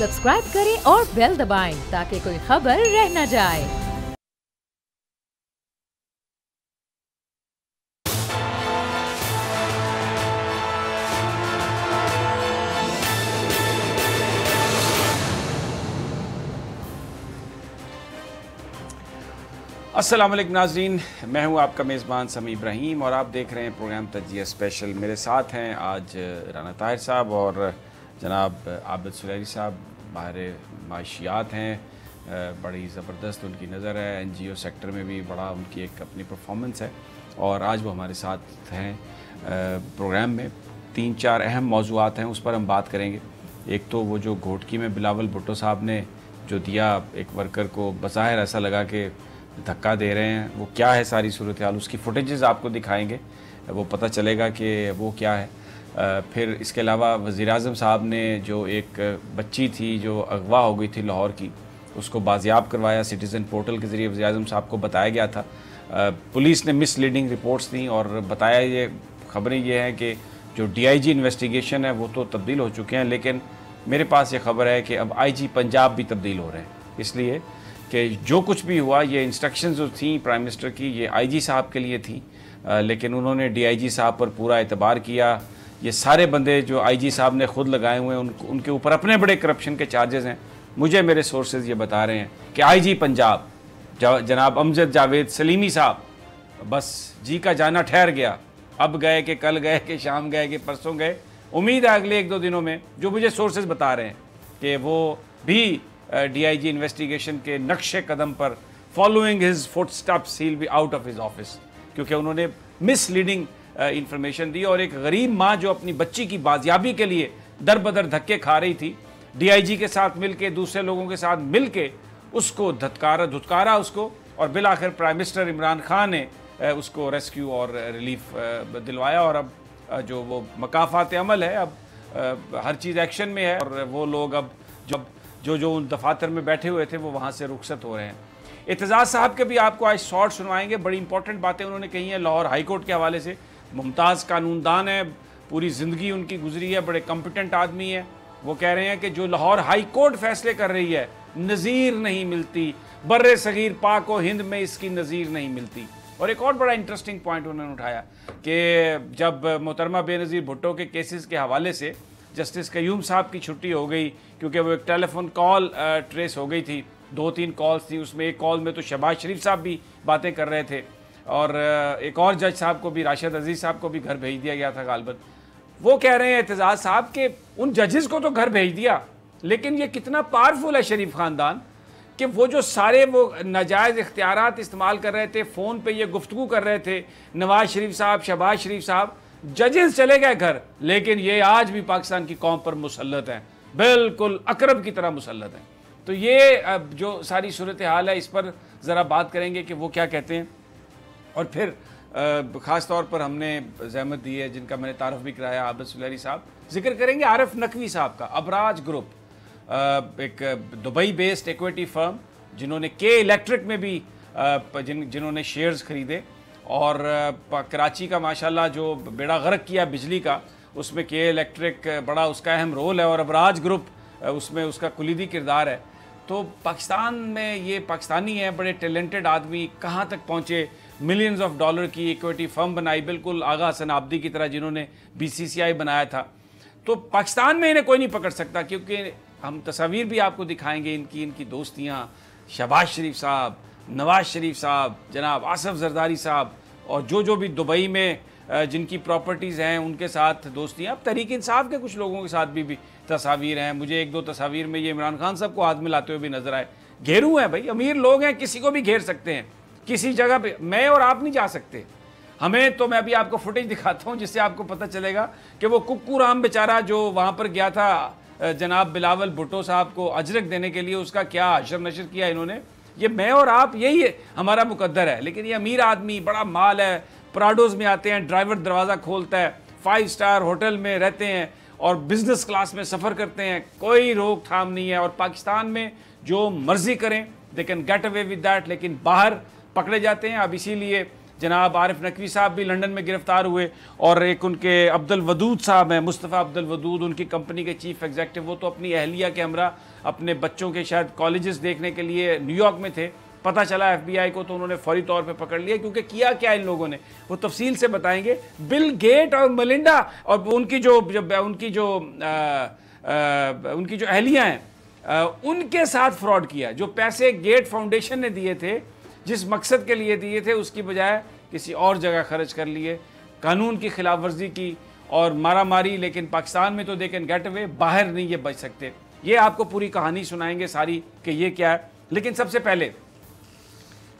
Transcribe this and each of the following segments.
Subscribe करें और bell दबाएं ताकि कोई खबर रह न जाए। अस्सलाम वालेकुम नाज़रीन, मैं हूं आपका मेज़बान समी इब्राहिम और आप देख रहे हैं प्रोग्राम तज्ज़िया स्पेशल। मेरे साथ हैं आज राना ताहिर साहब और जनाब आबिद सुलैरी साहब। माहिर माशियात हैं, बड़ी ज़बरदस्त उनकी नज़र है, NGO सेक्टर में भी बड़ा उनकी एक अपनी परफॉर्मेंस है और आज वो हमारे साथ हैं प्रोग्राम में। 3-4 अहम मौज़ूआत हैं, उस पर हम बात करेंगे। एक तो वो जो घोटकी में बिलावल भुट्टो साहब ने जो दिया एक वर्कर को, बज़ाहिर ऐसा लगा कि धक्का दे रहे हैं, वो क्या है सारी सूरत हाल, उसकी फुटेजेस आपको दिखाएंगे, वो पता चलेगा कि वो क्या है। फिर इसके अलावा वज़ीर-ए-आज़म साहब ने जो एक बच्ची थी जो अगवा हो गई थी लाहौर की, उसको बाजियाब करवाया। सिटीज़न पोर्टल के ज़रिए वज़ीर-ए-आज़म साहब को बताया गया था। पुलिस ने मिसलीडिंग रिपोर्ट्स दी और बताया, ये खबरें ये हैं कि जो DIG इन्वेस्टिगेशन है वो तो तब्दील हो चुके हैं, लेकिन मेरे पास ये खबर है कि अब IG पंजाब भी तब्दील हो रहे हैं, इसलिए कि जो कुछ भी हुआ, ये इंस्ट्रक्शंस जो थी प्राइम मिनिस्टर की, ये IG साहब के लिए थी, लेकिन उन्होंने DIG साहब पर पूरा एतबार किया। ये सारे बंदे जो IG साहब ने खुद लगाए हुए हैं, उनके ऊपर अपने बड़े करप्शन के चार्जेस हैं। मुझे मेरे सोर्सेज ये बता रहे हैं कि IG पंजाब जनाब अमजद जावेद सलीमी साहब बस जी का जाना ठहर गया। अब गए कि कल गए कि शाम गए कि परसों गए, उम्मीद है अगले 1-2 दिनों में, जो मुझे सोर्सेज बता रहे हैं कि वो भी DIG इन्वेस्टिगेशन के नक्शे कदम पर, following his footsteps he will be out of his office, क्योंकि उन्होंने मिसलीडिंग इंफॉर्मेशन दी। और एक गरीब माँ जो अपनी बच्ची की बाजियाबी के लिए दर बदर धक्के खा रही थी, DIG के साथ मिलके, दूसरे लोगों के साथ मिलके उसको धुतकारा उसको, और बिल आखिर प्राइम मिनिस्टर इमरान खान ने उसको रेस्क्यू और रिलीफ दिलवाया। और अब जो वो मकाफात अमल है, अब हर चीज़ एक्शन में है और वो लोग अब जो उन दफातर में बैठे हुए थे वो वहाँ से रुखसत हो रहे हैं। एतजाज़ साहब के भी आपको आज शॉर्ट सुनवाएंगे, बड़ी इंपॉर्टेंट बातें उन्होंने कही हैं लाहौर हाई कोर्ट के हवाले से। मुमताज़ कानूनदान है, पूरी ज़िंदगी उनकी गुजरी है, बड़े कॉम्पिटेंट आदमी है। वो कह रहे हैं कि जो लाहौर हाई कोर्ट फैसले कर रही है, नज़ीर नहीं मिलती, बर्रे सगीर पाक व हिंद में इसकी नज़ीर नहीं मिलती। और एक और बड़ा इंटरेस्टिंग पॉइंट उन्होंने उठाया कि जब मोहतरमा बेनज़ीर भुट्टो के केसेस के हवाले से जस्टिस कयूम साहब की छुट्टी हो गई, क्योंकि वो एक टेलीफोन कॉल ट्रेस हो गई थी, 2-3 कॉल्स थी, उसमें एक कॉल में तो शहबाज शरीफ साहब भी बातें कर रहे थे और एक और जज साहब को भी, राशिद अजीज़ साहब को भी घर भेज दिया गया था गालबन। वो कह रहे हैं एतजाज़ साहब के उन जजेस को तो घर भेज दिया, लेकिन ये कितना पावरफुल है शरीफ ख़ानदान कि वो जो सारे वो नाजायज़ इख्तियारात इस्तेमाल कर रहे थे, फ़ोन पे ये गुफ्तगू कर रहे थे, नवाज शरीफ साहब, शहबाज शरीफ साहब, जजेस चले गए घर, लेकिन ये आज भी पाकिस्तान की कौम पर मुसल्लत हैं, बिल्कुल अकरब की तरह मुसल्लत हैं। तो ये जो सारी सूरत हाल है, इस पर ज़रा बात करेंगे कि वो क्या कहते हैं। और फिर ख़ास तौर पर हमने ज़हमत दी है, जिनका मैंने तारफ़ भी कराया, आबिद सुलैरी साहब, जिक्र करेंगे आरिफ नकवी साहब का। अबराज ग्रुप एक दुबई बेस्ड इक्विटी फर्म, जिन्होंने के इलेक्ट्रिक में भी जिन्होंने शेयर्स खरीदे और कराची का माशाल्लाह जो बेड़ा गर्क किया बिजली का, उसमें के इलेक्ट्रिक बड़ा उसका अहम रोल है और अबराज ग्रुप उसमें उसका कुलीदी किरदार है। तो पाकिस्तान में ये पाकिस्तानी हैं, बड़े टैलेंटेड आदमी, कहाँ तक पहुँचे, मिलियंस ऑफ डॉलर की इक्विटी फर्म बनाई, बिल्कुल आगा हसन आबदी की तरह, जिन्होंने BCCI बनाया था। तो पाकिस्तान में इन्हें कोई नहीं पकड़ सकता, क्योंकि हम तस्वीर भी आपको दिखाएंगे इनकी दोस्तियाँ, शहबाज शरीफ साहब, नवाज शरीफ साहब, जनाब आसफ जरदारी साहब, और जो भी दुबई में जिनकी प्रॉपर्टीज़ हैं उनके साथ दोस्तियाँ। अब तहरीक इंसाफ के कुछ लोगों के साथ भी तस्वीर हैं। मुझे 1-2 तस्वीर में ये इमरान खान साहब को हाथ मिलाते हुए भी नजर आए। घेरू हैं भाई, अमीर लोग हैं, किसी को भी घेर सकते हैं, किसी जगह पे मैं और आप नहीं जा सकते। हमें तो, मैं अभी आपको फुटेज दिखाता हूँ जिससे आपको पता चलेगा कि वो कुक्कू राम बेचारा जो वहाँ पर गया था जनाब बिलावल भुट्टो साहब को अजरक देने के लिए, उसका क्या हशर नशर किया इन्होंने। ये मैं और आप, यही है हमारा मुकद्दर है। लेकिन ये अमीर आदमी, बड़ा माल है, प्राडोज में आते हैं, ड्राइवर दरवाज़ा खोलता है, 5 स्टार होटल में रहते हैं और बिजनेस क्लास में सफ़र करते हैं, कोई रोक थाम नहीं है। और पाकिस्तान में जो मर्जी करें, they can get away with that, लेकिन बाहर पकड़े जाते हैं। अब इसीलिए जनाब आरिफ नकवी साहब भी लंदन में गिरफ्तार हुए, और एक उनके अब्दुल वदूद साहब हैं, मुस्तफ़ा अब्दुल वदूद, उनकी कंपनी के चीफ एग्जीक्यूटिव, वो तो अपनी अहलिया के हमरा अपने बच्चों के शायद कॉलेजेस देखने के लिए न्यूयॉर्क में थे। पता चला FBI को तो उन्होंने फौरी तौर पे पकड़ लिया, क्योंकि किया क्या इन लोगों ने वो तफसील से बताएंगे। बिल गेट और मलिंडा और उनकी जो अहलियाँ हैं उनके साथ फ्रॉड किया। जो पैसे गेट फाउंडेशन ने दिए थे, जिस मकसद के लिए दिए थे, उसकी बजाय किसी और जगह खर्च कर लिए, कानून की खिलाफ वर्जी की और मारा मारी। लेकिन पाकिस्तान में तो दे कैन गेट अवे, बाहर नहीं ये बच सकते। ये आपको पूरी कहानी सुनाएंगे सारी कि ये क्या है। लेकिन सबसे पहले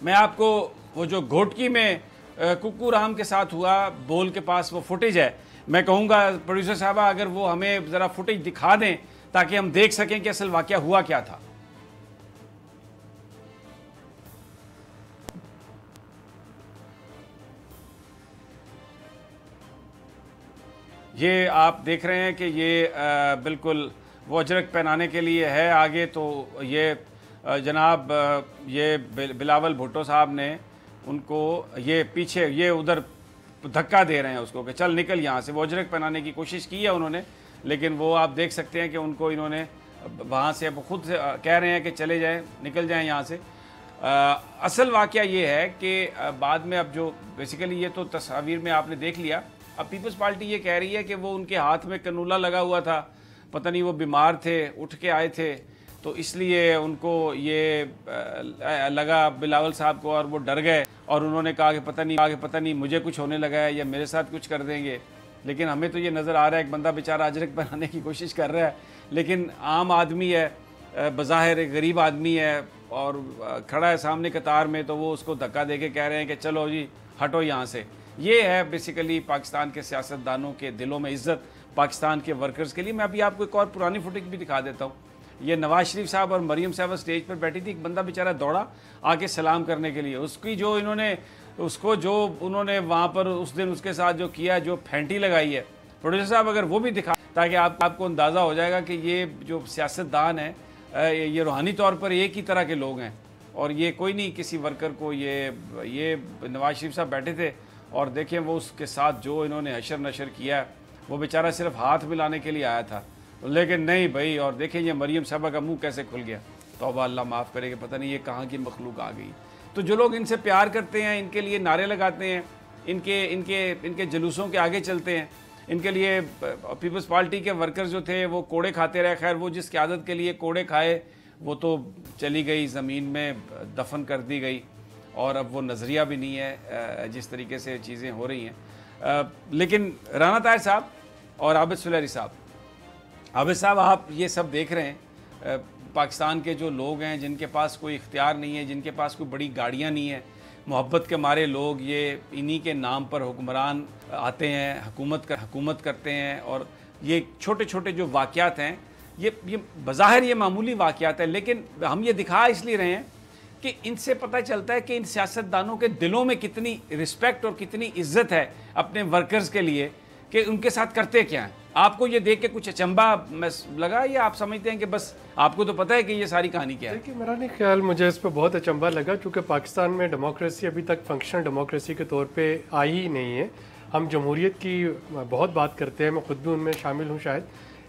मैं आपको वो जो घोटकी में कुक्कू राम के साथ हुआ, बोल के पास वो फुटेज है, मैं कहूँगा प्रोड्यूसर साहबा अगर वो हमें ज़रा फुटेज दिखा दें ताकि हम देख सकें कि असल वाकया हुआ क्या था। ये आप देख रहे हैं कि ये बिल्कुल वो अजरक पहनाने के लिए है आगे। तो ये जनाब ये बिलावल भुट्टो साहब ने उनको ये पीछे ये उधर धक्का दे रहे हैं उसको कि चल निकल यहाँ से। वो अजरक पहनाने की कोशिश की है उन्होंने, लेकिन वो आप देख सकते हैं कि उनको इन्होंने वहाँ से अब खुद से कह रहे हैं कि चले जाएं, निकल जाएं यहाँ से। असल वाकया ये है कि बाद में अब जो बेसिकली ये तो तस्वीर में आपने देख लिया। अब पीपल्स पार्टी ये कह रही है कि वो उनके हाथ में कनूला लगा हुआ था, पता नहीं वो बीमार थे, उठ के आए थे, तो इसलिए उनको ये लगा बिलावल साहब को, और वो डर गए और उन्होंने कहा कि पता नहीं मुझे कुछ होने लगा है या मेरे साथ कुछ कर देंगे। लेकिन हमें तो ये नज़र आ रहा है एक बंदा बेचारा अजरक बनाने की कोशिश कर रहा है, लेकिन आम आदमी है, बज़ाहिर एक गरीब आदमी है और खड़ा है सामने कतार में, तो वो उसको धक्का दे के कह रहे हैं कि चलो जी हटो यहाँ से। ये है बेसिकली पाकिस्तान के सियासतदानों के दिलों में इज्जत, पाकिस्तान के वर्कर्स के लिए। मैं अभी आपको एक और पुरानी फुटेज भी दिखा देता हूँ। ये नवाज शरीफ साहब और मरीम साहब स्टेज पर बैठी थी, एक बंदा बेचारा दौड़ा आके सलाम करने के लिए। उसकी जो उन्होंने वहाँ पर उस दिन उसके साथ जो किया, जो फेंटी लगाई है, प्रोड्यूसर साहब अगर वो भी दिखा, ताकि आपको अंदाज़ा हो जाएगा कि ये जो सियासतदान है ये रूहानी तौर पर एक ही तरह के लोग हैं। और ये कोई नहीं किसी वर्कर को, ये नवाज शरीफ साहब बैठे थे और देखें वो उसके साथ जो इन्होंने हशर नशर किया है, वो बेचारा सिर्फ हाथ मिलाने के लिए आया था, लेकिन नहीं भाई। और देखें ये मरीम साहबा का मुंह कैसे खुल गया, तौबा अल्लाह माफ़ करेगा, पता नहीं ये कहाँ की मखलूक आ गई। तो जो लोग इनसे प्यार करते हैं, इनके लिए नारे लगाते हैं, इनके जुलूसों के आगे चलते हैं, इनके लिए पीपल्स पार्टी के वर्कर्स जो थे वो कोड़े खाते रहे। खैर वो जिस क़यादत के लिए कोड़े खाए वो तो चली गई, ज़मीन में दफन कर दी गई, और अब वो नज़रिया भी नहीं है जिस तरीके से चीज़ें हो रही हैं। लेकिन राना ताहिर साहब और आबिद सुलैरी साहब, आबिद साहब आप ये सब देख रहे हैं, पाकिस्तान के जो लोग हैं जिनके पास कोई इख्तियार नहीं है, जिनके पास कोई बड़ी गाड़ियाँ नहीं है, मोहब्बत के मारे लोग ये इन्हीं के नाम पर हुक्मरान आते हैं, हुकूमत करते हैं। और ये छोटे छोटे जो वाक़यात हैं, ये बज़ाहिर ये मामूली वाक़यात है, लेकिन हम ये दिखा इसलिए रहे हैं कि इनसे पता चलता है कि इन सियासतदानों के दिलों में कितनी रिस्पेक्ट और कितनी इज्जत है अपने वर्कर्स के लिए, कि उनके साथ करते क्या हैं। आपको ये देख के कुछ अचंभा लगा, या आप समझते हैं कि बस आपको तो पता है कि ये सारी कहानी क्या है? देखिए मेरा नहीं ख्याल, मुझे इस पर बहुत अचंभा लगा, क्योंकि पाकिस्तान में डेमोक्रेसी अभी तक फंक्शनल डेमोक्रेसी के तौर पे आई ही नहीं है। हम जमहूरियत की बहुत बात करते हैं, मैं खुद भी उनमें शामिल हूँ शायद,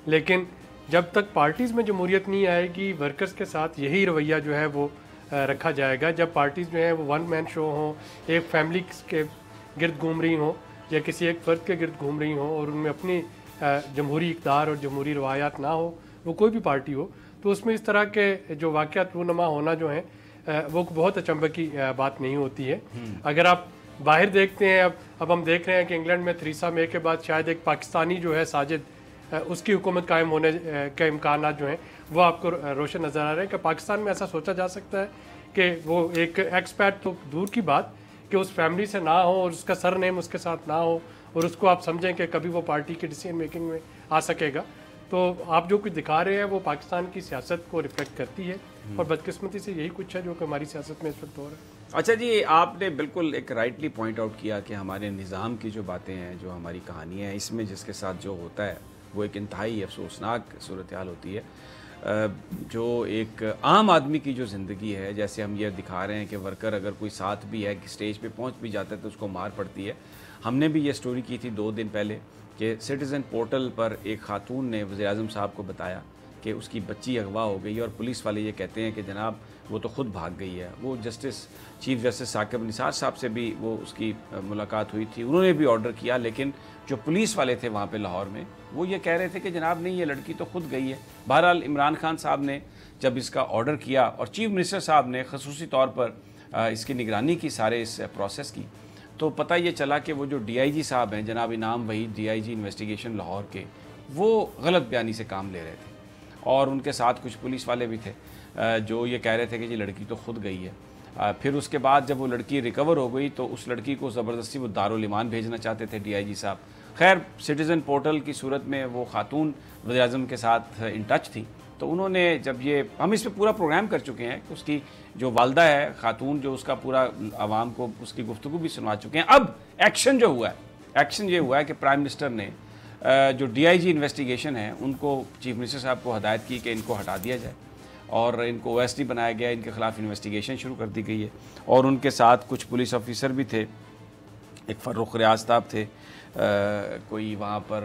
लेकिन जब तक पार्टीज़ में जमहूरियत नहीं आएगी, वर्कर्स के साथ यही रवैया जो है वो रखा जाएगा। जब पार्टीज़ जो है वो वन मैन शो हों, एक फैमिली के गिर्द घूम रही हों या किसी एक फ़र्द के गिर्द घूम रही हों, और उनमें अपनी जमहूरी इक़्तिदार और जमहूरी रवायात ना हो, वो कोई भी पार्टी हो, तो उसमें इस तरह के जो वाक़यात रूनमा होना जो है वो बहुत अचंभे की बात नहीं होती है। अगर आप बाहर देखते हैं, अब हम देख रहे हैं कि इंग्लैंड में थेरेसा मे के बाद शायद एक पाकिस्तानी जो है साजिद, उसकी हुकूमत कायम होने के इम्कान जो हैं वो आपको रोशन नज़र आ रहे हैं। कि पाकिस्तान में ऐसा सोचा जा सकता है कि वो एक एक्सपैट तो दूर की बात, कि उस फैमिली से ना हो और उसका सर नेम उसके साथ ना हो, और उसको आप समझें कि कभी वो पार्टी की डिसीजन मेकिंग में आ सकेगा। तो आप जो कुछ दिखा रहे हैं वो पाकिस्तान की सियासत को रिफ्लेक्ट करती है, और बदकिस्मती से यही कुछ है जो कि हमारी सियासत में इस वक्त हो रहा है। अच्छा जी, आपने बिल्कुल एक राइटली पॉइंट आउट किया कि हमारे निज़ाम की जो बातें हैं, जो हमारी कहानियाँ हैं, इसमें जिसके साथ जो होता है वो एक इंतहाई अफसोसनाक सूरत हाल होती है। जो एक आम आदमी की जो ज़िंदगी है, जैसे हम ये दिखा रहे हैं कि वर्कर अगर कोई साथ भी है, कि स्टेज पे पहुंच भी जाता है तो उसको मार पड़ती है। हमने भी ये स्टोरी की थी 2 दिन पहले कि सिटीज़न पोर्टल पर एक खातून ने वज़ीर-ए-आज़म साहब को बताया कि उसकी बच्ची अगवा हो गई है, और पुलिस वाले ये कहते हैं कि जनाब वो तो ख़ुद भाग गई है। वो चीफ जस्टिस साकिब निसार साहब से भी वो उसकी मुलाकात हुई थी, उन्होंने भी ऑर्डर किया, लेकिन जो पुलिस वाले थे वहाँ पे लाहौर में वो ये कह रहे थे कि जनाब नहीं, ये लड़की तो ख़ुद गई है। बहरहाल इमरान खान साहब ने जब इसका ऑर्डर किया और चीफ मिनिस्टर साहब ने खसूसी तौर पर इसकी निगरानी की सारे इस प्रोसेस की, तो पता ये चला कि वो जो DIG साहब हैं जनाब इनाम वहीद, DIG इन्वेस्टिगेशन लाहौर के, वो गलत बयानी से काम ले रहे थे, और उनके साथ कुछ पुलिस वाले भी थे जो ये कह रहे थे कि ये लड़की तो ख़ुद गई है। फिर उसके बाद जब वो लड़की रिकवर हो गई तो उस लड़की को ज़बरदस्ती वो दारुल ईमान भेजना चाहते थे DIG साहब। खैर, सिटीज़न पोर्टल की सूरत में वो खातून वज़ीर-ए-आज़म के साथ इन टच थी, तो उन्होंने जब ये, हम इस पर पूरा प्रोग्राम कर चुके हैं, उसकी जो वालदा है खातून, जो उसका पूरा आवाम को उसकी गुफ्तगू भी सुनवा चुके हैं। अब एक्शन जो हुआ है, एक्शन ये हुआ है कि प्राइम मिनिस्टर ने जो DIG इन्वेस्टिगेशन है उनको, चीफ मिनिस्टर साहब को हदायत की कि इनको हटा दिया जाए, और इनको OSD बनाया गया, इनके ख़िलाफ़ इन्वेस्टिगेशन शुरू कर दी गई है। और उनके साथ कुछ पुलिस ऑफिसर भी थे, एक फ़र्रुख रियाज साहब थे, कोई वहाँ पर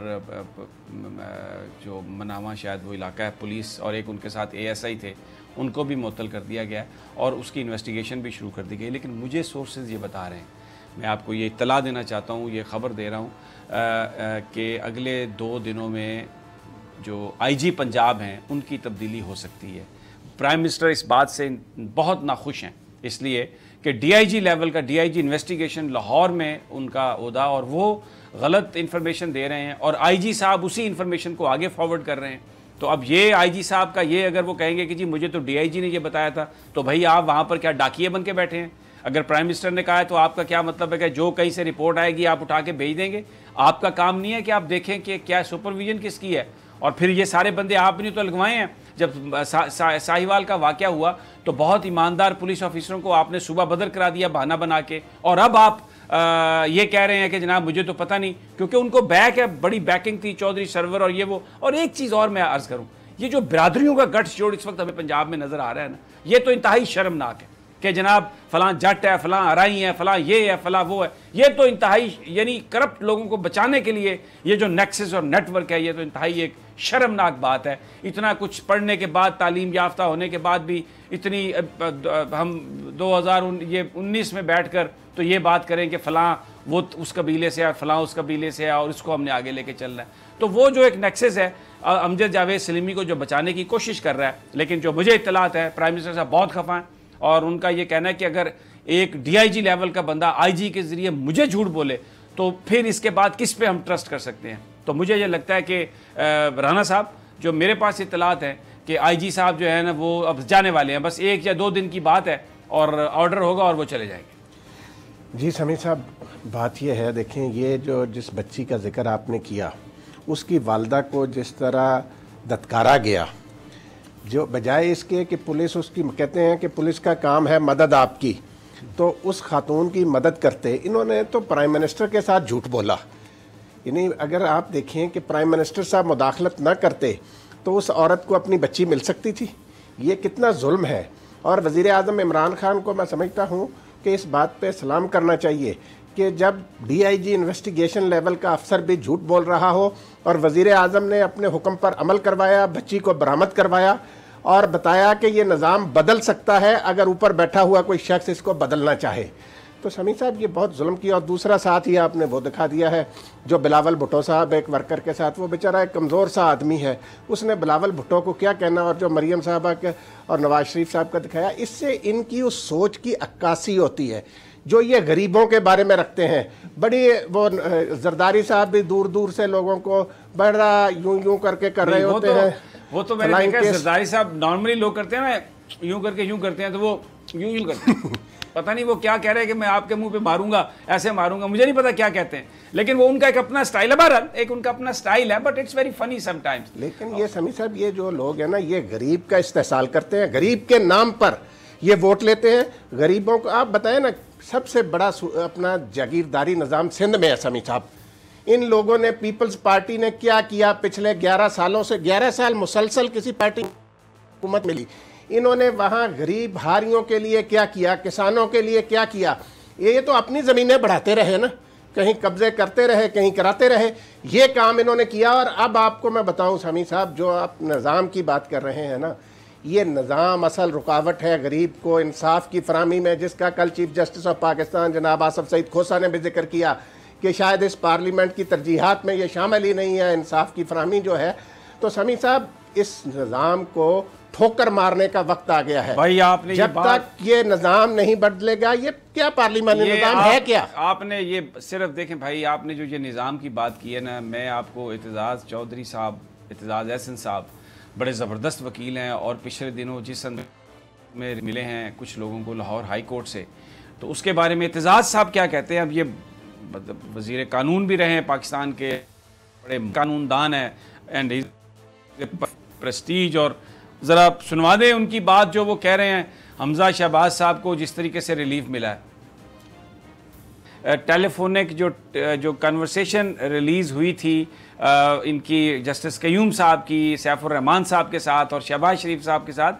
जो मनावा शायद वो इलाका है पुलिस, और एक उनके साथ ASI थे, उनको भी मुअत्तल कर दिया गया और उसकी इन्वेस्टिगेशन भी शुरू कर दी गई। लेकिन मुझे सोर्सेज ये बता रहे हैं, मैं आपको ये इत्तला देना चाहता हूँ, ये ख़बर दे रहा हूँ कि अगले 2 दिनों में जो IG पंजाब हैं उनकी तब्दीली हो सकती है। प्राइम मिनिस्टर इस बात से बहुत नाखुश हैं, इसलिए कि DIG लेवल का, DIG इन्वेस्टिगेशन लाहौर में उनका ओहदा, और वो गलत इन्फॉर्मेशन दे रहे हैं और IG साहब उसी इन्फॉर्मेशन को आगे फॉरवर्ड कर रहे हैं। तो अब ये IG साहब का ये, अगर वो कहेंगे कि जी मुझे तो DIG ने ये बताया था, तो भाई आप वहाँ पर क्या डाकिए बन के बैठे हैं? अगर प्राइम मिनिस्टर ने कहा है तो आपका क्या मतलब है कि जो कहीं से रिपोर्ट आएगी आप उठा के भेज देंगे? आपका काम नहीं है कि आप देखें कि क्या सुपरविजन किसकी है? और फिर ये सारे बंदे आपने तो लगवाए हैं। जब साहिवाल का वाक़या हुआ तो बहुत ईमानदार पुलिस ऑफिसरों को आपने सुबह बदर करा दिया बहाना बना के, और अब आप ये कह रहे हैं कि जनाब मुझे तो पता नहीं, क्योंकि उनको बैक है, बड़ी बैकिंग थी चौधरी सरवर और ये वो। और एक चीज़ और मैं अर्ज़ करूँ, ये जो बिरादरियों का गठजोड़ जोड़ इस वक्त हमें पंजाब में नज़र आ रहा है ना, ये तो इंतहाई शर्मनाक है कि जनाब फ़लाँ जट है, फ़लाँ अराई है, फ़लाँ ये है, फ़लाँ वो है। ये तो इंतहाई, यानी करप्ट लोगों को बचाने के लिए ये जो नेक्सस और नेटवर्क है, ये तो इंतहाई एक शर्मनाक बात है। इतना कुछ पढ़ने के बाद, तालीम याफ्ता होने के बाद भी इतनी, हम 2019 में बैठकर तो ये बात करें कि फ़लाँ वो उस कबीले से है, फ़लाँ उस कबीले से है, और इसको हमने आगे लेके चलना है। तो वो जो एक नेक्सस है, अमजद जावेद सलीमी को जो बचाने की कोशिश कर रहा है, लेकिन जो मुझे इत्तलात है प्राइम मिनिस्टर साहब बहुत खफा हैं, और उनका ये कहना है कि अगर एक DIG लेवल का बंदा IG के ज़रिए मुझे झूठ बोले तो फिर इसके बाद किस पे हम ट्रस्ट कर सकते हैं? तो मुझे ये लगता है कि राना साहब, जो मेरे पास इत्तलात हैं कि IG साहब जो है ना वो अब जाने वाले हैं, बस 1 या 2 दिन की बात है और ऑर्डर होगा और वो चले जाएंगे। जी समीर साहब, बात यह है, देखें ये जो जिस बच्ची का जिक्र आपने किया, उसकी वालदा को जिस तरह धत्कारा गया, जो बजाय इसके कि पुलिस उसकी, कहते हैं कि पुलिस का काम है मदद आपकी, तो उस खातून की मदद करते इन्होंने तो प्राइम मिनिस्टर के साथ झूठ बोला। यानी अगर आप देखें कि प्राइम मिनिस्टर साहब मुदाखलत ना करते तो उस औरत को अपनी बच्ची मिल सकती थी। ये कितना जुल्म है। और वज़ीर आज़म इमरान खान को मैं समझता हूँ कि इस बात पे सलाम करना चाहिए कि जब DIG इन्वेस्टिगेशन लेवल का अफसर भी झूठ बोल रहा हो और वज़ीर आज़म ने अपने हुक्म पर अमल करवाया, बच्ची को बरामद करवाया और बताया कि ये निज़ाम बदल सकता है अगर ऊपर बैठा हुआ कोई शख्स इसको बदलना चाहे। तो समीर साहब ये बहुत जुल्म किया। और दूसरा साथ ही आपने वो दिखा दिया है जो बिलावल भुट्टो साहब एक वर्कर के साथ, वो बेचारा एक कमज़ोर सा आदमी है, उसने बिलावल भुट्टो को क्या कहना, और जो मरियम साहबा के और नवाज शरीफ साहब का दिखाया, इससे इनकी उस सोच की अक्कासी होती है जो ये गरीबों के बारे में रखते हैं। बड़ी वो जरदारी साहब भी दूर दूर से लोगों को बड़ा यूं यूं करके कर रहे होते हैं। वो तो मैंने देखा है, जरदारी साहब नॉर्मली लोग करते हैं ना, यूं करके यूं करते हैं, तो वो यूं यूं करते हैं। पता नहीं वो क्या कह रहे हैं कि मैं आपके मुंह पे मारूंगा, ऐसे मारूंगा, मुझे नहीं पता क्या कहते हैं, लेकिन वो उनका एक अपना स्टाइल है। बहरहाल एक उनका अपना स्टाइल है, but it's very funny sometimes. लेकिन ये समीर साहब, ये जो लोग हैं ना, ये गरीब का इस्तेहसाल करते हैं, गरीब के नाम पर ये वोट लेते हैं गरीबों को। आप बताएं ना, सबसे बड़ा अपना जागीरदारी निज़ाम सिंध में है समीर साहब। इन लोगों ने, पीपल्स पार्टी ने क्या किया पिछले 11 सालों से? 11 साल मुसलसल किसी पार्टी हुकूमत मिली, इन्होंने वहाँ गरीब हारियों के लिए क्या किया, किसानों के लिए क्या किया? ये तो अपनी ज़मीनें बढ़ाते रहे ना, कहीं कब्जे करते रहे, कहीं कराते रहे, ये काम इन्होंने किया। और अब आपको मैं बताऊं समी साहब, जो आप निज़ाम की बात कर रहे हैं ना, ये निज़ाम असल रुकावट है गरीब को इंसाफ की फराहमी में, जिसका कल चीफ जस्टिस ऑफ पाकिस्तान जनाब आसफ सईद खोसा ने भी जिक्र किया कि शायद इस पार्लियामेंट की तरजीहात में ये शामिल ही नहीं है, इंसाफ की फराहमी जो है। तो समी साहब, इस निज़ाम को ठोकर मारने का वक्त आ गया है भाई। आपने जब तक ये निज़ाम नहीं बदलेगा, ये क्या पार्लियामानी निज़ाम है क्या? आपने ये सिर्फ देखें भाई, आपने जो ये निज़ाम की बात की है ना, मैं आपको एतजाज़ चौधरी साहब, एतजाज़ एहसन साहब बड़े ज़बरदस्त वकील हैं, और पिछले दिनों जिस में मिले हैं कुछ लोगों को लाहौर हाई कोर्ट से, तो उसके बारे में एतजाज़ साहब क्या कहते हैं? अब ये मतलब वज़ीर कानून भी रहे हैं पाकिस्तान के, बड़े कानूनदान हैं, एंड प्रेस्टीज, और ज़रा सुनवा दें उनकी बात जो वो कह रहे हैं। हमजा शहबाज साहब को जिस तरीके से रिलीफ मिला है, टेलीफोनिक जो कन्वर्सेशन रिलीज़ हुई थी इनकी जस्टिस कयूम साहब की सैफुर रहमान साहब के साथ और शहबाज शरीफ साहब के साथ,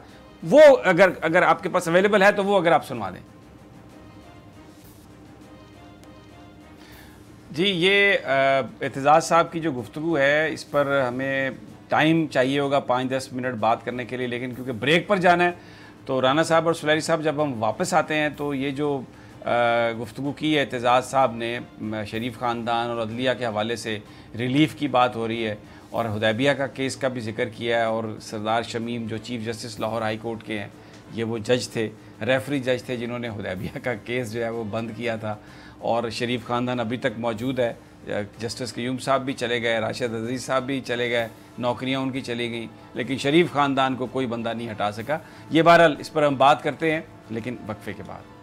वो अगर आपके पास अवेलेबल है तो वो अगर आप सुनवा दें। जी, ये एतजाज़ साहब की जो गुफ्तगू है, इस पर हमें टाइम चाहिए होगा 5-10 मिनट बात करने के लिए, लेकिन क्योंकि ब्रेक पर जाना है, तो राना साहब और सुलैरी साहब जब हम वापस आते हैं तो ये जो गुफ्तगू की है एतजाज़ साहब ने, शरीफ ख़ानदान और अदलिया के हवाले से रिलीफ़ की बात हो रही है, और हुदैबिया का केस का भी जिक्र किया है, और सरदार शमीम जो chief justice Lahore high court के हैं, ये वो जज थे, रेफरी जज थे जिन्होंने हुदैबिया का केस जो है वो बंद किया था, और शरीफ ख़ानदान अभी तक मौजूद है। जस्टिस कयूम साहब भी चले गए, राशिद अजीज़ साहब भी चले गए, नौकरियां उनकी चली गई, लेकिन शरीफ ख़ानदान को कोई बंदा नहीं हटा सका। ये बहरहाल इस पर हम बात करते हैं, लेकिन वक्फे के बाद।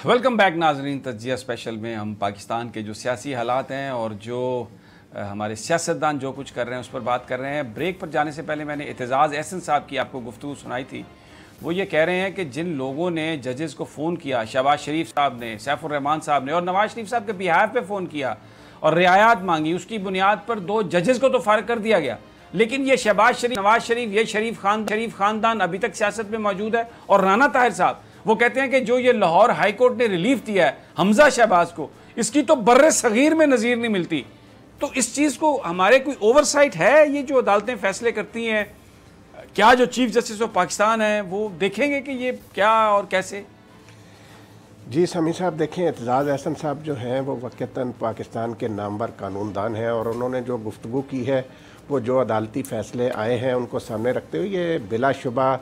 वेलकम बैक नाजरीन। तज्जिया स्पेशल में हम पाकिस्तान के जो सियासी हालात हैं और जो हमारे सियासतदान जो कुछ कर रहे हैं उस पर बात कर रहे हैं। ब्रेक पर जाने से पहले मैंने एतजाज़ एहसन साहब की आपको गुफ्तगू सुनाई थी। वो ये कह रहे हैं कि जिन लोगों ने जजेस को फ़ोन किया, शहबाज शरीफ साहब ने, सैफुर रहमान साहब ने और नवाज शरीफ साहब के बिहाफ पे फ़ोन किया और रियायत मांगी, उसकी बुनियाद पर 2 जजेस को तो फारिग कर दिया गया, लेकिन ये शहबाज शरीफ, नवाज शरीफ, ये शरीफ ख़ानदान अभी तक सियासत में मौजूद है। और राना ताहिर साहब वो कहते हैं कि जो ये लाहौर हाई कोर्ट ने रिलीफ दिया है हमजा शहबाज को, इसकी तो बर्रे सगीर में नज़ीर नहीं मिलती। तो इस चीज़ को हमारे कोई ओवरसाइट है? ये जो अदालतें फैसले करती हैं, क्या जो चीफ जस्टिस ऑफ पाकिस्तान है वो देखेंगे कि ये क्या और कैसे? जी समी साहब, देखें, एतजाज़ एहसन साहब जो हैं वो वक़्तन पाकिस्तान के नामवर कानूनदान हैं, और उन्होंने जो गुफ्तगू की है वो जो अदालती फ़ैसले आए हैं उनको सामने रखते हुए ये बिलाशुबा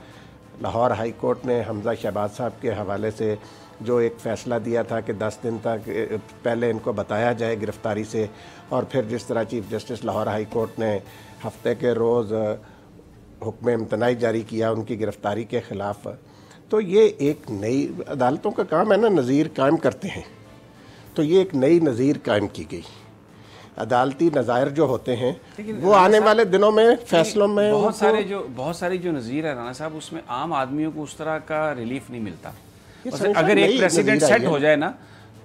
लाहौर हाई कोर्ट ने हमजा शहबाज साहब के हवाले से जो एक फ़ैसला दिया था कि 10 दिन तक पहले इनको बताया जाए गिरफ़्तारी से, और फिर जिस तरह chief justice Lahore high court ने हफ्ते के रोज़ हुक्म इम्तनाई जारी किया उनकी गिरफ़्तारी के ख़िलाफ़, तो ये एक नई, अदालतों का काम है ना नज़ीर कायम करते हैं, तो ये एक नई नज़ीर कायम की गई। अदालती नज़ायर जो होते हैं वो आने वाले दिनों में फैसलों में बहुत सारे जो नज़ीर है राना साहब, उसमें आम आदमियों को उस तरह का रिलीफ नहीं मिलता। अगर एक प्रेसिडेंट सेट हो जाए ना,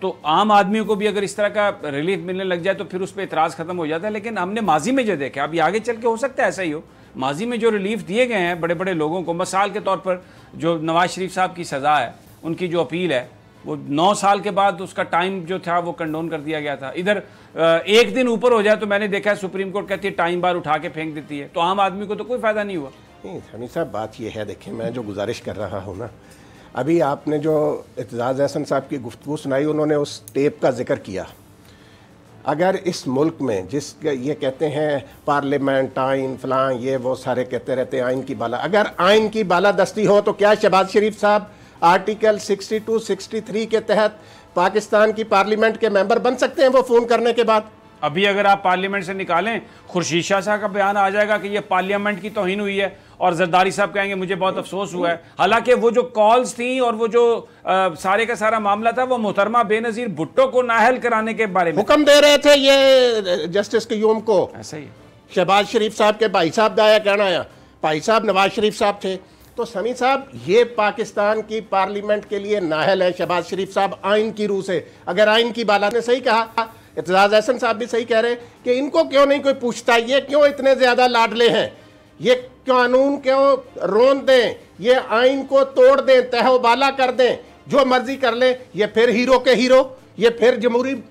तो आम आदमियों को भी अगर इस तरह का रिलीफ मिलने लग जाए तो फिर उस पर इतराज़ खत्म हो जाता है। लेकिन हमने माजी में जो देखा, अभी आगे चल के हो सकता है ऐसा ही हो, माजी में जो रिलीफ दिए गए हैं बड़े बड़े लोगों को, मिसाल के तौर पर जो नवाज शरीफ साहब की सज़ा है, उनकी जो अपील है वो 9 साल के बाद उसका टाइम जो था वो कंडोन कर दिया गया था। इधर 1 दिन ऊपर हो जाए तो मैंने देखा है सुप्रीम कोर्ट कहती है टाइम बार उठा के फेंक देती है, तो आम आदमी को तो कोई फ़ायदा नहीं हुआ। नहीं सनी साहब, बात यह है, देखिए मैं जो गुजारिश कर रहा हूँ ना, अभी आपने जो एतजाज़ एहसन साहब की गुफ्तगू सुनाई, उन्होंने उस टेप का जिक्र किया। अगर इस मुल्क में जिस ये कहते हैं पार्लियामेंट, आइन, फलां, ये वो सारे कहते रहते हैं आइन की बाला, अगर आइन की बालादस्ती हो तो क्या शहबाज शरीफ साहब आर्टिकल 62, 63 के तहत पाकिस्तान की पार्लियामेंट के मेंबर बन सकते हैं वो फ़ोन करने के बाद? अभी अगर आप पार्लियामेंट से निकालें, खुर्शीद शाह साहब का बयान आ जाएगा कि ये पार्लियामेंट की तौहीन हुई है, और जरदारी साहब कहेंगे मुझे बहुत अफसोस हुआ है। हालांकि वो जो कॉल्स थी और वो जो सारे का सारा मामला था वो मोहतरमा बेनजीर भुट्टो को नाअहल कराने के बारे में हुक्म दे रहे थे ये जस्टिस क्यूम को। ऐसा ही शहबाज शरीफ साहब के भाई साहब दाया कहना है, भाई साहब नवाज शरीफ साहब थे। तो समी साहब ये पाकिस्तान की पार्लियामेंट के लिए नाअहल है शहबाज शरीफ साहब आइन की रूह से। अगर आइन की बाला ने सही कहा, एतजाज अहसन साहब भी सही कह रहे कि इनको क्यों नहीं कोई पूछता, ये क्यों इतने ज्यादा लाडले हैं, ये कानून क्यों रोन दें, ये आइन को तोड़ दें, तहबाला कर दें, जो मर्जी कर ले, ये फिर हीरो के हीरो, ये फिर जमहूरी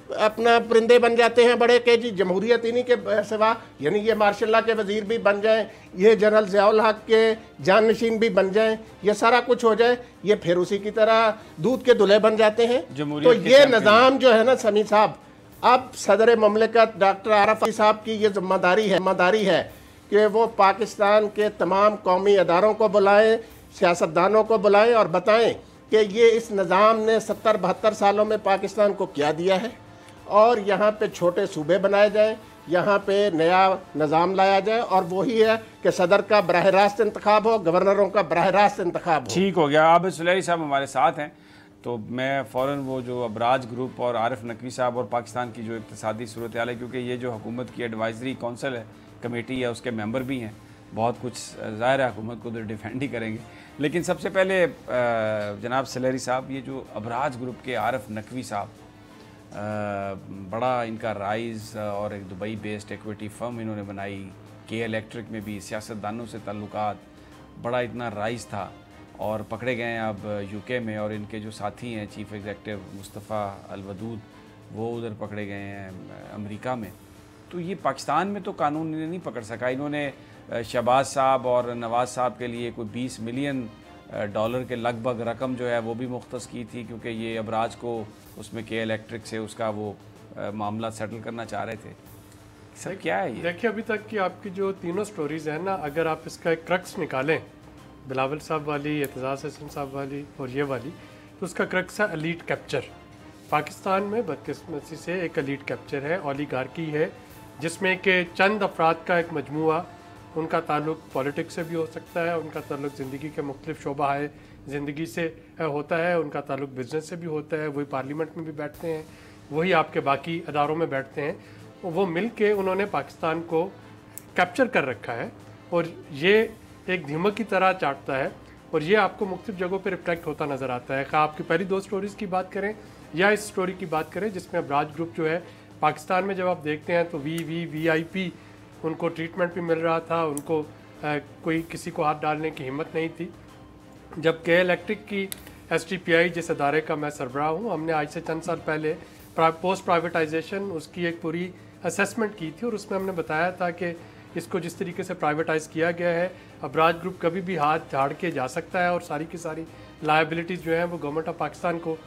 अपना परिंदे बन जाते हैं बड़े के जी जमहूरियत इन्हीं के सिवा, यानी ये मार्शल के वजीर भी बन जाएं, ये जनरल ज़ियाउल हक के जाननशीन भी बन जाएं, ये सारा कुछ हो जाए, ये फिर उसी की तरह दूध के दूल्हे बन जाते हैं। तो ये निज़ाम जो है ना समी साहब, अब सदर ममलिकत डॉक्टर आरिफ अलवी साहब की ये जिम्मेदारी है कि वो पाकिस्तान के तमाम कौमी अदारों को बुलाएं, सियासतदानों को बुलाएं और बताएं कि ये इस निज़ाम ने 70-72 सालों में पाकिस्तान को क्या दिया है, और यहाँ पे छोटे सूबे बनाए जाएं, यहाँ पे नया निज़ाम लाया जाए, और वही है कि सदर का बराह रास्त इंतखाब हो, गवर्नरों का बराह रास्त इंतखाब हो। ठीक हो गया। आबिद सुलैरी साहब हमारे साथ हैं, तो मैं फ़ौरन वो जो अबराज ग्रुप और आरिफ नकवी साहब और पाकिस्तान की जो इक़्तिसादी सूरत हाल है, क्योंकि ये जो हुकूमत की एडवाइजरी कौंसल है, कमेटी है, उसके मेंबर भी हैं, बहुत कुछ ज़ाहिर है हुकूमत को तो डिफेंड ही करेंगे। लेकिन सबसे पहले जनाब सुलैरी साहब, ये जो अबराज ग्रुप के आरिफ नकवी साहब, बड़ा इनका राइज़ और एक दुबई बेस्ड इक्विटी फर्म इन्होंने बनाई, के इलेक्ट्रिक में भी सियासतदानों से ताल्लुकात, बड़ा इतना राइज़ था, और पकड़े गए हैं अब यूके में, और इनके जो साथी हैं चीफ एग्जीक्यूटिव मुस्तफ़ा अल-वदूद, वो उधर पकड़े गए हैं अमेरिका में। तो ये पाकिस्तान में तो कानून इन्हें नहीं पकड़ सका। इन्होंने शहबाज साहब और नवाज साहब के लिए कोई 20 मिलियन डॉलर के लगभग रकम जो है वो भी मुख्तस की थी, क्योंकि ये अबराज को उसमें के इलेक्ट्रिक से उसका वो मामला सेटल करना चाह रहे थे। सब क्या है ये? देखिए, अभी तक की आपकी जो तीनों स्टोरीज हैं ना, अगर आप इसका एक क्रक्स निकालें, बिलावल साहब वाली, एतजाज अहसन साहब वाली और ये वाली, तो उसका क्रक्स है एलीट कैप्चर। पाकिस्तान में बदकिस्मती से एक एलीट कैप्चर है, ओलिगार्की है, जिसमें कि चंद अफराद का एक मजमूआ, उनका ताल्लुक पॉलिटिक्स से भी हो सकता है, उनका ताल्लुक ज़िंदगी के मुख्तलिफ शोबा है ज़िंदगी से होता है, उनका ताल्लुक बिज़नेस से भी होता है, वही पार्लियामेंट में भी बैठते हैं, वही आपके बाकी अदारों में बैठते हैं। वो मिल के उन्होंने पाकिस्तान को कैप्चर कर रखा है, और ये एक धीमक की तरह चाटता है, और ये आपको मुख्तलिफ जगहों पर रिफ्लेक्ट होता नज़र आता है। खा आपकी पहली दो स्टोरीज़ की बात करें या इस स्टोरी की बात करें जिसमें अबराज ग्रुप जो है पाकिस्तान में जब आप देखते हैं तो VIP उनको ट्रीटमेंट भी मिल रहा था, उनको कोई किसी को हाथ डालने की हिम्मत नहीं थी। जब के इलेक्ट्रिक की STPI जिस अदारे का मैं सरबराह हूँ, हमने आज से चंद साल पहले पोस्ट प्राइवेटाइजेशन उसकी एक पूरी असेसमेंट की थी, और उसमें हमने बताया था कि इसको जिस तरीके से प्राइवेटाइज़ किया गया है, अबराज ग्रुप कभी भी हाथ झाड़ के जा सकता है, और सारी की सारी लायबिलिटीज़ जो हैं वो गवर्नमेंट ऑफ पाकिस्तान को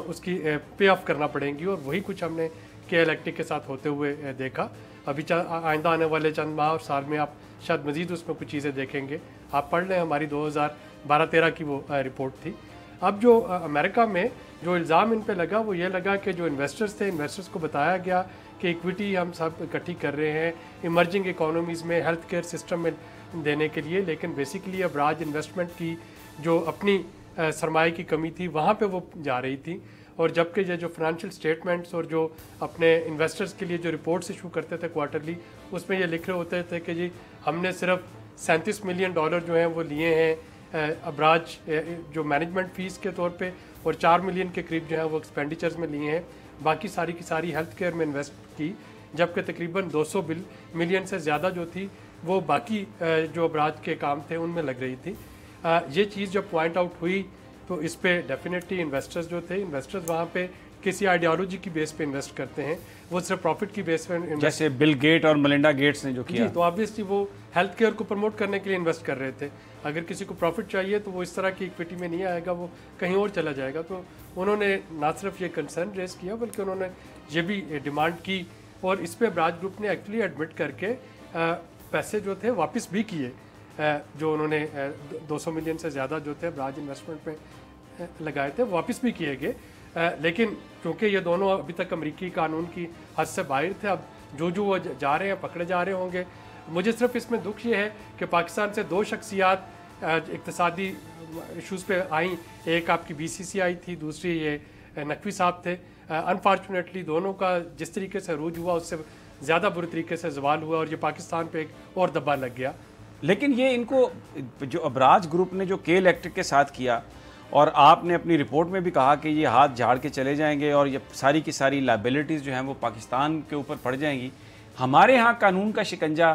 उसकी पे ऑफ करना पड़ेंगी, और वही कुछ हमने के इलेक्ट्रिक के साथ होते हुए देखा। अभी आइंदा आने वाले चंद माह और साल में आप शायद मज़ीद उसमें कुछ चीज़ें देखेंगे। आप पढ़ लें, हमारी 2012-13 की वो रिपोर्ट थी। अब जो अमेरिका में जो इल्ज़ाम इन पे लगा वो ये लगा कि जो इन्वेस्टर्स थे, इन्वेस्टर्स को बताया गया कि इक्विटी हम सब इकट्ठी कर रहे हैं इमर्जिंग इकोनॉमीज़ में, हेल्थ केयर सिस्टम में देने के लिए, लेकिन बेसिकली अबराज इन्वेस्टमेंट की जो अपनी सरमाए की कमी थी वहाँ पे वो जा रही थी। और जबकि ये जो फाइनेंशियल स्टेटमेंट्स और जो अपने इन्वेस्टर्स के लिए जो रिपोर्ट्स इशू करते थे क्वार्टरली, उसमें ये लिख रहे होते थे कि जी हमने सिर्फ 37 मिलियन डॉलर जो हैं वो लिए हैं अबराज जो मैनेजमेंट फ़ीस के तौर पे, और 4 मिलियन के करीब जो है वो एक्सपेंडिचर्स में लिए हैं, बाकी सारी की सारी हेल्थ केयर में इन्वेस्ट की, जबकि तकरीबन 200 मिलियन से ज़्यादा जो थी वो बाकी जो अबराज के काम थे उनमें लग रही थी। ये चीज़ जब पॉइंट आउट हुई तो इस पे डेफिनेटली इन्वेस्टर्स जो थे, इन्वेस्टर्स वहाँ पे किसी आइडियोलॉजी की बेस पे इन्वेस्ट करते हैं, वो सिर्फ प्रॉफिट की बेस पे जैसे बिल गेट और मेलिंडा गेट्स ने जो किया, तो ऑब्वियसली वो हेल्थ केयर को प्रमोट करने के लिए इन्वेस्ट कर रहे थे। अगर किसी को प्रॉफिट चाहिए तो वो इस तरह की इक्विटी में नहीं आएगा, वो कहीं और चला जाएगा। तो उन्होंने ना सिर्फ ये कंसर्न रेज किया बल्कि उन्होंने ये भी डिमांड की, और इस पर अबराज ग्रुप ने एक्चुअली एडमिट करके पैसे जो थे वापस भी किए, जो उन्होंने 200 मिलियन से ज़्यादा जो थे अबराज इन्वेस्टमेंट में लगाए थे वापस भी किए गए। लेकिन क्योंकि ये दोनों अभी तक अमेरिकी कानून की हद से बाहर थे, अब जो वो जा रहे हैं पकड़े जा रहे होंगे। मुझे सिर्फ इसमें दुख ये है कि पाकिस्तान से दो शख्सियात इक़्तिसादी इशूज़ पे आई, एक आपकी BCCI थी, दूसरी ये नकवी साहब थे। अनफॉर्चुनेटली दोनों का जिस तरीके से अरूज हुआ उससे ज़्यादा बुरी तरीके से जवाल हुआ और ये पाकिस्तान पे एक और दब्बा लग गया। लेकिन ये इनको जो अबराज ग्रुप ने जो के इलेक्ट्रिक के साथ किया, और आपने अपनी रिपोर्ट में भी कहा कि ये हाथ झाड़ के चले जाएंगे और ये सारी की सारी लाइबिलिटीज़ जो हैं वो पाकिस्तान के ऊपर पड़ जाएंगी। हमारे यहाँ कानून का शिकंजा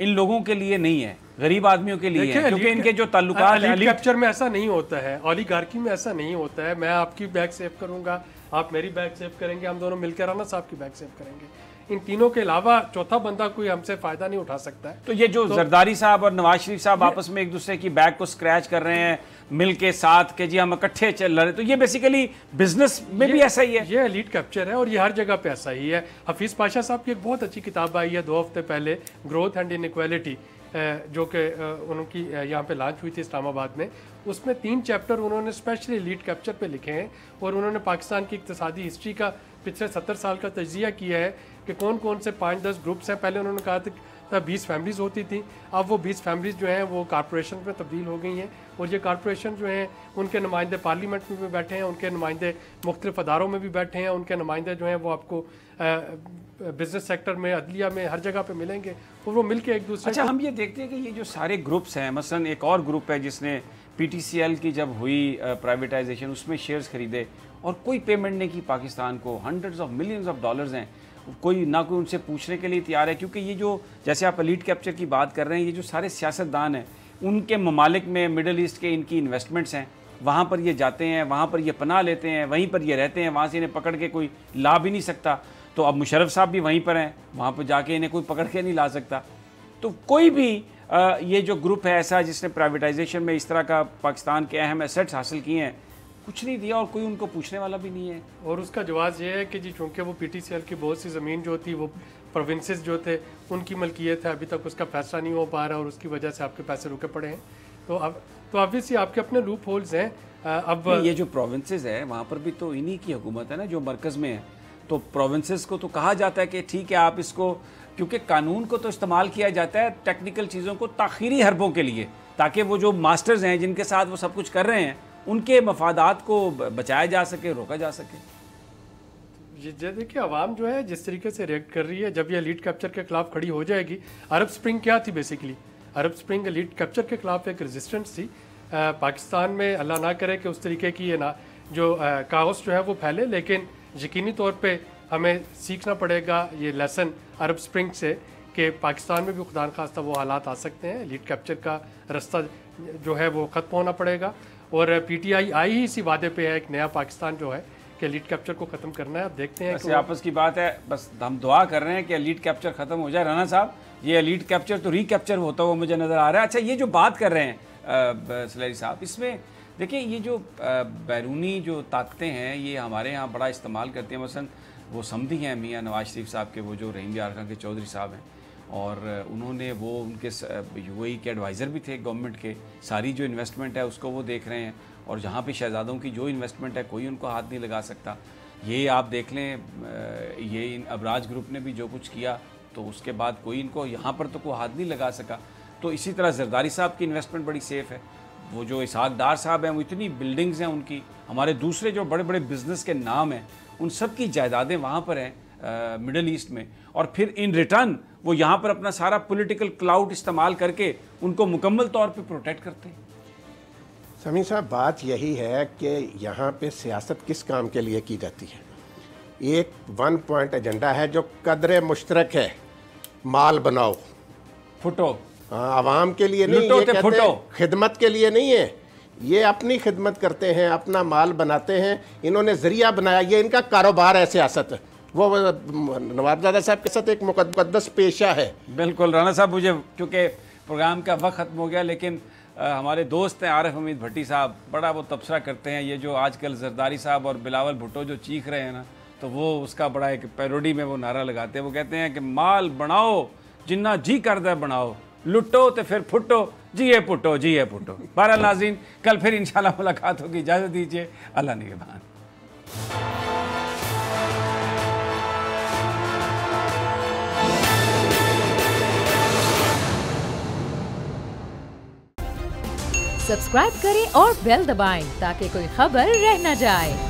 इन लोगों के लिए नहीं है, गरीब आदमियों के लिए है, क्योंकि इनके जो ताल्लुकात एलीट कैप्चर में ऐसा नहीं होता है, ओलिगार्की में ऐसा नहीं होता है। मैं आपकी बैग सेव करूंगा, आप मेरी बैग सेव करेंगे, हम दोनों मिलकर राना साहब की बैग सेव करेंगे। इन तीनों के अलावा चौथा बंदा कोई हमसे फायदा नहीं उठा सकता है। तो ये जो जरदारी साहब और नवाज शरीफ साहब आपस में एक दूसरे की बैग को स्क्रैच कर रहे हैं मिल के साथ के जी हम इकट्ठे चल रहे, तो ये बेसिकली बिजनेस में भी ऐसा ही है। ये एलीट कैप्चर है और ये हर जगह पे ऐसा ही है। हफीज़ पाशा साहब की एक बहुत अच्छी किताब आई है 2 हफ्ते पहले, ग्रोथ एंड इनइक्वालिटी, जो कि उनकी यहाँ पे लॉन्च हुई थी इस्लामाबाद में। उसमें 3 चैप्टर उन्होंने स्पेशली एलीट कैप्चर पे लिखे हैं और उन्होंने पाकिस्तान की इक़्तिसादी हिस्ट्री का पिछले 70 साल का तजिया किया है कि कौन कौन से 5-10 ग्रुप्स हैं। पहले उन्होंने कहा था 20 फैमिलीज़ होती थी, अब वो 20 फैमिलीज़ जो हैं वो कारपोरेशन में तब्दील हो गई हैं और ये कारपोरेशन जो हैं उनके नुमाइंदे पार्लियामेंट में भी बैठे हैं, उनके नुमाइंदे मुख्तलिफ अदारों में भी बैठे हैं, उनके नुमाइंदे जो हैं वो आपको बिजनेस सेक्टर में, अदलिया में, हर जगह पे मिलेंगे और वो मिलके एक दूसरे। अच्छा, हम ये देखते हैं कि ये जो सारे ग्रुप्स हैं, मसलन एक और ग्रुप है जिसने PTCL की जब हुई प्राइवेटाइजेशन उसमें शेयर्स खरीदे और कोई पेमेंट नहीं की पाकिस्तान को, hundreds of millions of dollars हैं, कोई ना कोई उनसे पूछने के लिए तैयार है। क्योंकि ये जो जैसे आप एलीट कैप्चर की बात कर रहे हैं, ये जो सारे सियासतदान हैं उनके ममालिक में मिडल ईस्ट के इनकी इन्वेस्टमेंट्स हैं, वहाँ पर ये जाते हैं, वहाँ पर ये पनाह लेते हैं, वहीं पर ये रहते हैं, वहाँ से इन्हें पकड़ के कोई ला भी नहीं सकता। तो अब मुशर्रफ साहब भी वहीं पर हैं, वहाँ पर जाके इन्हें कोई पकड़ के नहीं ला सकता। तो कोई भी ये जो ग्रुप है ऐसा जिसने प्राइवेटाइजेशन में इस तरह का पाकिस्तान के अहम एसेट्स हासिल किए हैं, कुछ नहीं दिया और कोई उनको पूछने वाला भी नहीं है। और उसका जवाब ये है कि जी चूँकि वो PTCL की बहुत सी ज़मीन जो थी वो प्रोविंसेस जो थे उनकी मलकियत है, अभी तक उसका फैसला नहीं हो पा रहा और उसकी वजह से आपके पैसे रुके पड़े हैं। तो ऑब्वियसली आपके अपने लूप होल्स हैं। अब ये जो प्रोविंसेस है वहाँ पर भी तो इन्हीं की हुकूमत है ना जो मरकज़ में है। तो प्रोविंसेस को तो कहा जाता है कि ठीक है आप इसको, क्योंकि कानून को तो इस्तेमाल किया जाता है टेक्निकल चीज़ों को ताख़ीरी हरबों के लिए, ताकि वो जो मास्टर्स हैं जिनके साथ वो सब कुछ कर रहे हैं उनके मफादात को बचाया जा सके, रोका जा सके। ये देखिए आवाम जो है जिस तरीके से रिएक्ट कर रही है, जब ये एलीट कैप्चर के खिलाफ खड़ी हो जाएगी। अरब स्प्रिंग क्या थी बेसिकली? अरब स्प्रिंग एलीट कैप्चर के खिलाफ एक रेजिस्टेंस थी। पाकिस्तान में अल्लाह ना करे कि उस तरीके की जो काओस जो है वो फैले, लेकिन यकीनी तौर पे हमें सीखना पड़ेगा ये लेसन अरब स्प्रिंग से कि पाकिस्तान में भी खुदा न खास्ता वो हालात आ सकते हैं। एलीट कैप्चर का रास्ता जो है वो ख़त्म होना पड़ेगा और PTI आई ही इसी वादे पे है एक नया पाकिस्तान जो है कि एलीट कैप्चर को ख़त्म करना है। अब देखते हैं कि आपस की बात है, बस हम दुआ कर रहे हैं कि एलीट कैप्चर ख़त्म हो जाए। राना साहब, ये एलीट कैप्चर तो रिकैप्चर होता हुआ मुझे नज़र आ रहा है। अच्छा, ये जो बात कर रहे हैं सलैरी साहब, इसमें देखिए ये जो बैरूनी जो ताकतें हैं ये हमारे यहाँ बड़ा इस्तेमाल करते हैं। मसलन वो समधी हैं मियाँ नवाज शरीफ साहब के, वो जो रहीम यार खान के चौधरी साहब हैं, और उन्होंने वो उनके UAE के एडवाइज़र भी थे गवर्नमेंट के, सारी जो इन्वेस्टमेंट है उसको वो देख रहे हैं और जहाँ पे शहजादों की जो इन्वेस्टमेंट है कोई उनको हाथ नहीं लगा सकता। ये आप देख लें, ये इन अबराज ग्रुप ने भी जो कुछ किया तो उसके बाद कोई इनको यहाँ पर तो कोई हाथ नहीं लगा सका। तो इसी तरह जरदारी साहब की इन्वेस्टमेंट बड़ी सेफ़ है। वो जो इसहाक डार साहब हैं, वो इतनी बिल्डिंग्स हैं उनकी, हमारे दूसरे जो बड़े बड़े बिजनेस के नाम हैं उन सब की जायदादें वहाँ पर हैं मिडल ईस्ट में, और फिर इन रिटर्न वो यहाँ पर अपना सारा पॉलिटिकल क्लाउड इस्तेमाल करके उनको मुकम्मल तौर पे प्रोटेक्ट करते हैं। समी साहब, बात यही है कि यहाँ पे सियासत किस काम के लिए की जाती है? एक 1 पॉइंट एजेंडा है जो कदर मुश्तरक है, माल बनाओ फुटो। हाँ, आवाम के लिए नहीं, ये कहते हैं खिदमत के लिए नहीं है, ये अपनी खिदमत करते हैं, अपना माल बनाते हैं, इन्होंने जरिया बनाया, ये इनका कारोबार है सियासत। वो नवाबजादा साहब के साथ एक मुकद्दस पेशा है। बिल्कुल राना साहब, मुझे क्योंकि प्रोग्राम का वक्त ख़त्म हो गया, लेकिन हमारे दोस्त हैं आरिफ हमीद भट्टी साहब, बड़ा वो तबसरा करते हैं। ये जो आजकल जरदारी साहब और बिलावल भुट्टो जो चीख रहे हैं ना, तो वो उसका बड़ा एक पैरोडी में वो नारा लगाते हैं। वो कहते हैं कि माल बनाओ जिन्ना जी करदा बनाओ, लुटो तो फिर फुटो, जिए पुटो जिए पुटो। बहरहाल नाज़रीन, कल फिर इंशाल्लाह मुलाकात होगी। इजाज़त दीजिए, अल्लाह निगहबान। सब्सक्राइब करें और बेल दबाएं ताकि कोई खबर रह न जाए।